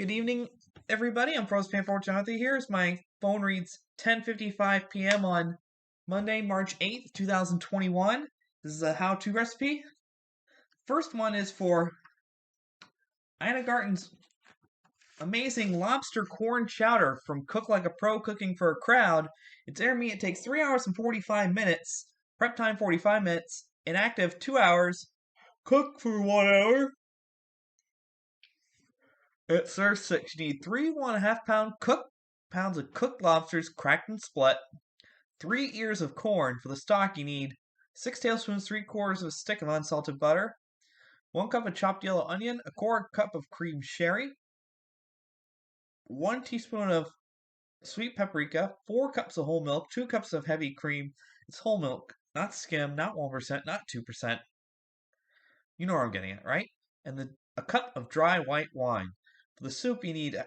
Good evening, everybody. I'm Timothy. Here's my phone reads 10:55 p.m. on Monday, March 8th, 2021. This is a how-to recipe. First one is for Garten's amazing lobster corn chowder from Cook Like a Pro Cooking for a Crowd. It's air meat. It takes 3 hours and 45 minutes. Prep time 45 minutes. Inactive 2 hours. Cook for 1 hour. It serves 6. You need 3 1.5 pounds of cooked lobsters cracked and split, 3 ears of corn. For the stock, you need 6 tablespoons, 3/4 of a stick of unsalted butter, 1 cup of chopped yellow onion, a 1/4 cup of cream sherry, 1 teaspoon of sweet paprika, 4 cups of whole milk, 2 cups of heavy cream. It's whole milk, not skim, not 1%, not 2%. You know where I'm getting at, right? And a cup of dry white wine. For the soup, you need a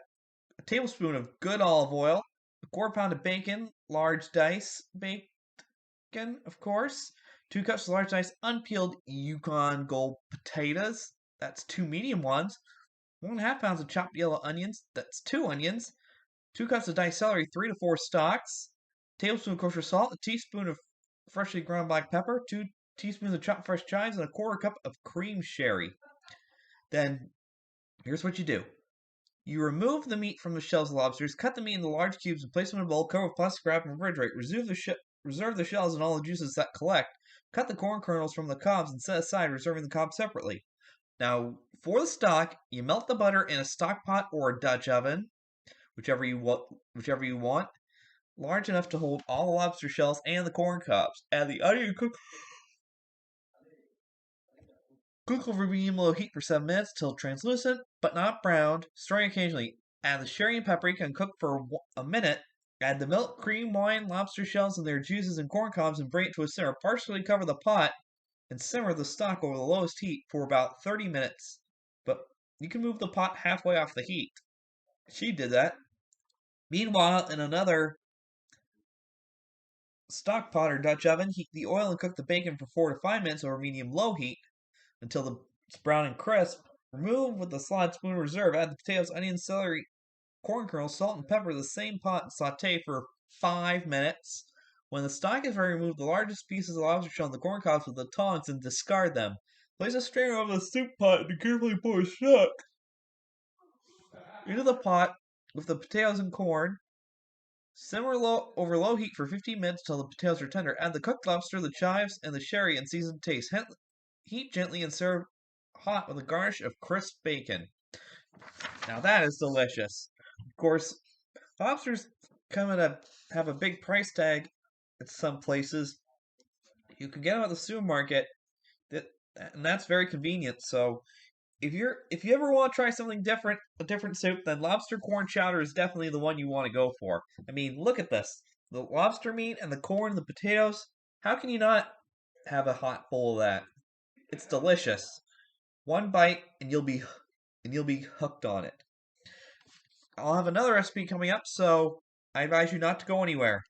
tablespoon of good olive oil, a 1/4 pound of bacon, large dice bacon, of course, 2 cups of large dice unpeeled Yukon Gold potatoes, that's 2 medium ones, 1.5 pounds of chopped yellow onions, that's 2 onions, 2 cups of diced celery, 3 to 4 stalks, a tablespoon of kosher salt, a teaspoon of freshly ground black pepper, 2 teaspoons of chopped fresh chives, and a 1/4 cup of cream sherry. Then, here's what you do. You remove the meat from the shells of lobsters, cut the meat into large cubes, and place them in a bowl, cover with plastic wrap, and refrigerate. Reserve the shells and all the juices that collect. Cut the corn kernels from the cobs and set aside, reserving the cobs separately. Now, for the stock, you melt the butter in a stock pot or a Dutch oven, whichever you want, large enough to hold all the lobster shells and the corn cobs. Add the onion and cook over medium-low heat for 7 minutes till translucent, but not browned, stirring occasionally. Add the sherry and paprika and cook for a minute. Add the milk, cream, wine, lobster shells, and their juices and corn cobs and bring it to a simmer. Partially cover the pot and simmer the stock over the lowest heat for about 30 minutes. But you can move the pot halfway off the heat. She did that. Meanwhile, in another stock pot or Dutch oven, heat the oil and cook the bacon for 4 to 5 minutes over medium-low heat until it's brown and crisp. Remove with a slide spoon, reserve. Add the potatoes, onions, celery, corn kernels, salt, and pepper to the same pot and saute for 5 minutes. When the stock is ready, remove the largest pieces of lobster shell and the corn cobs with the tongs and discard them. Place a strainer over the soup pot and carefully pour stock into the pot with the potatoes and corn. Simmer over low heat for 15 minutes till the potatoes are tender. Add the cooked lobster, the chives, and the sherry and season to taste. Heat gently and serve hot with a garnish of crisp bacon. Now that is delicious. Of course, lobsters have a big price tag at some places. You can get them at the supermarket, and that's very convenient. So if you ever want to try something different, a different soup, then lobster corn chowder is definitely the one you want to go for. I mean, look at this. The lobster meat and the corn and the potatoes. How can you not have a hot bowl of that? It's delicious. One bite and you'll be hooked on it. I'll have another recipe coming up, so I advise you not to go anywhere.